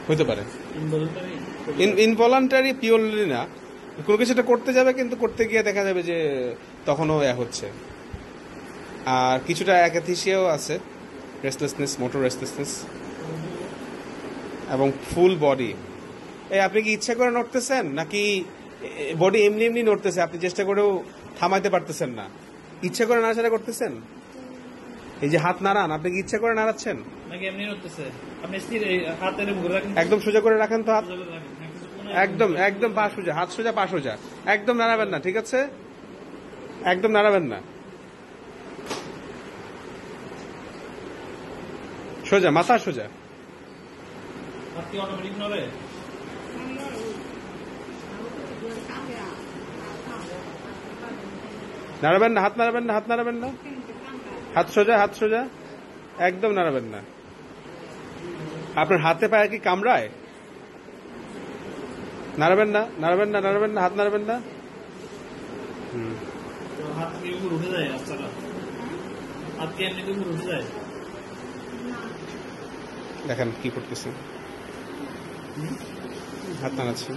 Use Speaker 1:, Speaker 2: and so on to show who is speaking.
Speaker 1: হতে পারে involuntary purely না, কোনো কিছুটা করতে যাবে কিন্তু করতে গিয়ে দেখা যাবে যে তখনও হচ্ছে। আর কিছুটা অ্যাকাথিসিয়াও আছে, রেস্টলেসনেস, মোটর রেস্টলেসনেস এবং ফুল বডি। আপনি কি ইচ্ছা করে নড়তেছেন নাকি বডি এমনি এমনি নড়তেছে, আপনি চেষ্টা করেও থামাইতে পারতেছেন না? ইচ্ছা করে নাড়াচাড়া করতেছেন? এই যে হাত নাড়ান, আপনি কি ইচ্ছা করে নাড়াচ্ছেন
Speaker 2: নাকি এমনি নড়তেছে? আপনি স্থির হাতের মুখে রাখেন,
Speaker 1: একদম সোজা করে রাখেন তো হাত, একদম একদম পা সোজা, হাত সোজা পা সোজা, একদম নাড়াবেন না, ঠিক আছে? একদম নাড়াবেন না, সোজা, মাথা সোজা।
Speaker 2: হাত কি অটোমেটিক নড়ে?
Speaker 1: নাড়াবেন না, হাত নাড়াবেন না, হাত নাড়াবেন না, হাত সোজা, হাত সোজা, একদম নাড়াবেন না। আপনার হাতে পায়ে কি কামড়ায়? নাড়াবেন না, নাড়াবেন না, নাড়াবেন না, হাত নাড়াবেন না।
Speaker 2: হাত কি উপর উঠে যায়? রাস্তাটা হাত কি এমনি উপর উঠে যায়?
Speaker 1: দেখেন কি করতেছেন, হাত নাড়াচ্ছেন।